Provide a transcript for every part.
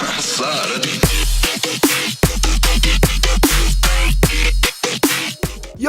Yo,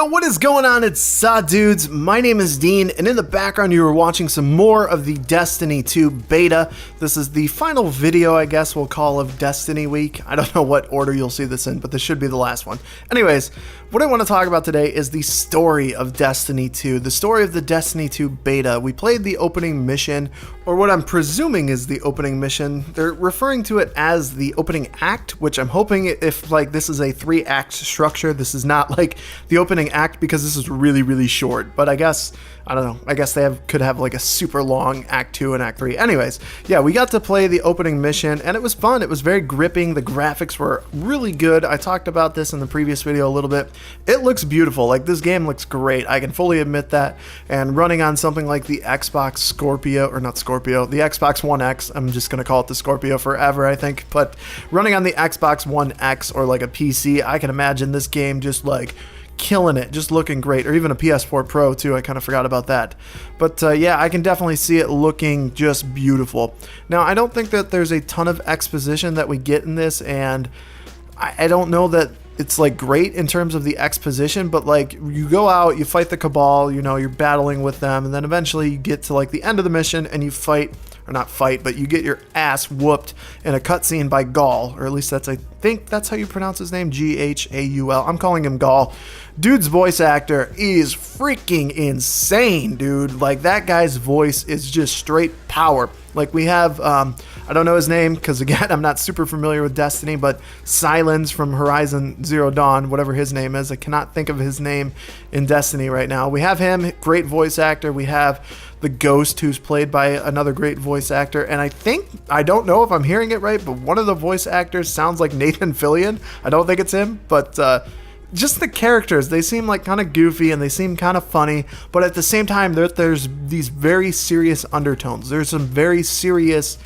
what is going on? It's Suh Dudes. My name is Dean, and in the background you are watching some more of the Destiny 2 beta. This is the final video, I guess we'll call, of Destiny Week. I don't know what order you'll see this in, but this should be the last one. Anyways, what I want to talk about today is the story of Destiny 2, the story of the Destiny 2 beta. We played the opening mission, or what I'm presuming is the opening mission. They're referring to it as the opening act, which I'm hoping if like this is a 3-act structure, this is not like the opening act, because this is really short. But I guess, I don't know, I guess they could have like a super long act 2 and act 3. Anyways, yeah, we got to play the opening mission and it was fun. It was very gripping. The graphics were really good. I talked about this in the previous video a little bit. It looks beautiful. Like, this game looks great. I can fully admit that. And running on something like the Xbox Scorpio, or not Scorpio, the Xbox One X, I'm just going to call it the Scorpio forever, I think. But running on the Xbox One X or like a PC, I can imagine this game just like killing it, just looking great, or even a PS4 Pro too. I kind of forgot about that. But yeah, I can definitely see it looking just beautiful. Now, I don't think that there's a ton of exposition that we get in this, and I don't know that it's like great in terms of the exposition, but like you go out, you fight the Cabal, you know, you're battling with them, and then eventually you get to like the end of the mission and you fight, or not fight, but you get your ass whooped in a cutscene by Ghaul, or at least I think that's how you pronounce his name, Ghaul. I'm calling him Ghaul. Dude's voice actor is freaking insane, dude. Like, that guy's voice is just straight power. Like, we have, I don't know his name, because again, I'm not super familiar with Destiny, but Silence from Horizon Zero Dawn, whatever his name is, I cannot think of his name in Destiny right now. We have him, great voice actor. We have the Ghost, who's played by another great voice actor, and I don't know if I'm hearing it right, but one of the voice actors sounds like Nathan Fillion. I don't think it's him, but just the characters, they seem like kind of goofy and they seem kind of funny, but at the same time, there's these very serious undertones. There's some very serious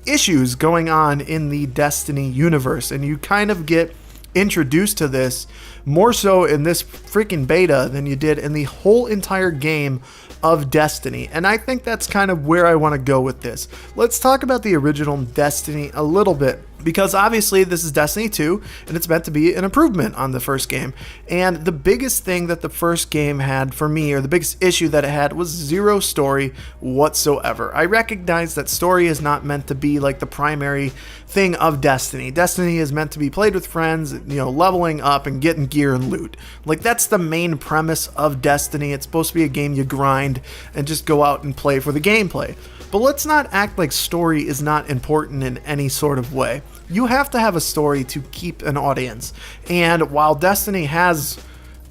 issues going on in the Destiny universe, and you kind of get introduced to this more so in this freaking beta than you did in the whole entire game of Destiny. And I think that's kind of where I want to go with this. Let's talk about the original Destiny a little bit, because obviously this is Destiny 2 and it's meant to be an improvement on the first game. And the biggest thing that the first game had for me, or the biggest issue that it had, was zero story whatsoever. I recognize that story is not meant to be like the primary thing of Destiny. Destiny is meant to be played with friends, you know, leveling up and getting gear and loot. Like, that's the main premise of Destiny. It's supposed to be a game you grind and just go out and play for the gameplay. But let's not act like story is not important in any sort of way. You have to have a story to keep an audience. And while Destiny has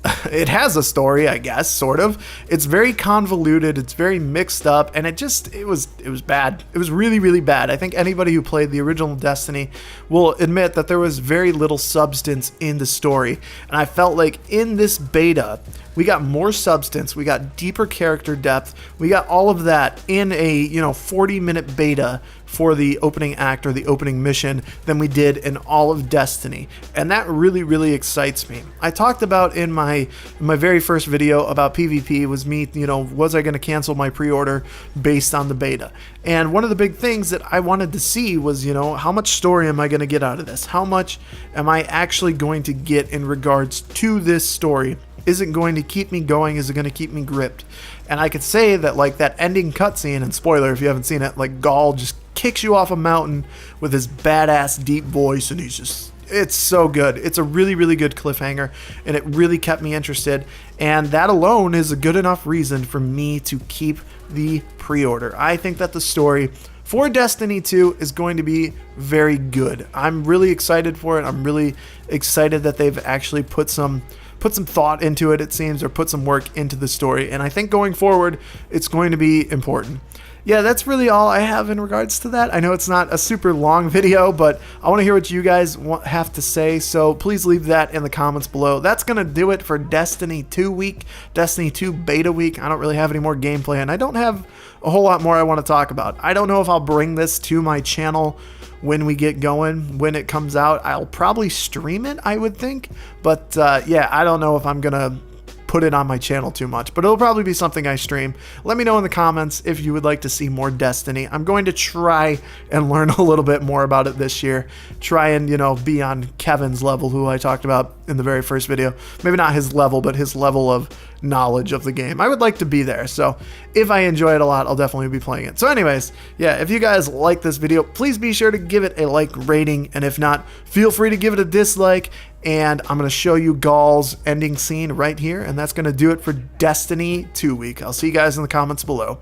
a story, I guess, sort of, it's very convoluted, it's very mixed up, and it was bad. It was really bad. I think anybody who played the original Destiny will admit that there was very little substance in the story. And I felt like in this beta, we got more substance, we got deeper character depth, we got all of that in a 40-minute beta for the opening act or the opening mission than we did in all of Destiny. And that really excites me. I talked about in my very first video about PvP was me, was I going to cancel my pre-order based on the beta? And one of the big things that I wanted to see was, how much story am I going to get out of this? How much am I actually going to get in regards to this story? Is it going to keep me going? Is it going to keep me gripped? And I could say that, like, that ending cutscene, and spoiler if you haven't seen it, like, Ghaul just kicks you off a mountain with his badass deep voice, and it's so good. It's a really good cliffhanger, and it really kept me interested, and that alone is a good enough reason for me to keep the pre-order. I think that the story for Destiny 2 is going to be very good. I'm really excited for it. I'm really excited that they've actually put some thought into it, seems, or put some work into the story, and I think going forward it's going to be important. Yeah, that's really all I have in regards to that. I know it's not a super long video, but I want to hear what you guys have to say, so please leave that in the comments below. That's going to do it for Destiny 2 week, Destiny 2 beta week. I don't really have any more gameplay, and I don't have a whole lot more I want to talk about. I don't know if I'll bring this to my channel when we get going, when it comes out. I'll probably stream it, I would think, but yeah, I don't know if I'm gonna put it on my channel too much, but it'll probably be something I stream. Let me know in the comments if you would like to see more Destiny. I'm going to try and learn a little bit more about it this year. Try and, you know, be on Kevin's level, who I talked about in the very first video. Maybe not his level, but his level of knowledge of the game. I would like to be there. So if I enjoy it a lot, I'll definitely be playing it. So anyways, yeah, if you guys like this video, please be sure to give it a like rating. And if not, feel free to give it a dislike. And I'm going to show you Ghaul's ending scene right here. And that's going to do it for Destiny 2 week. I'll see you guys in the comments below.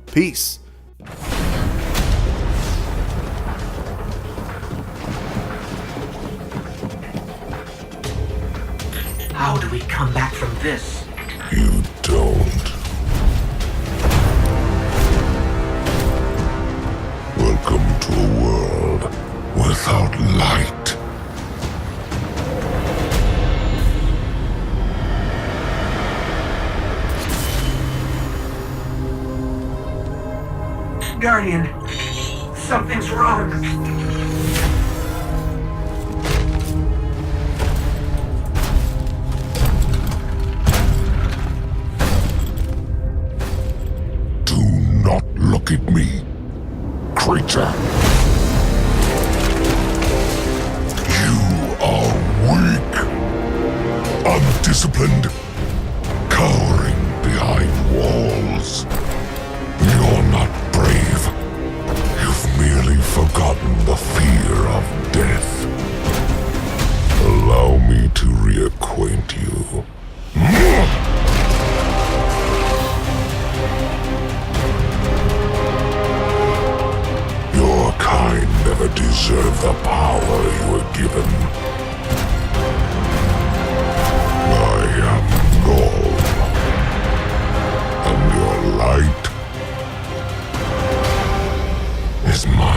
Peace. How do we come back from this? You don't. Welcome to a world without light. Guardian, something's wrong. Look at me, creature. You are weak, undisciplined, cowering behind walls. You're not brave. You've merely forgotten the fear of death. Allow me to reacquaint you. Your kind never deserved the power you were given. I am Ghaul, and your light is mine.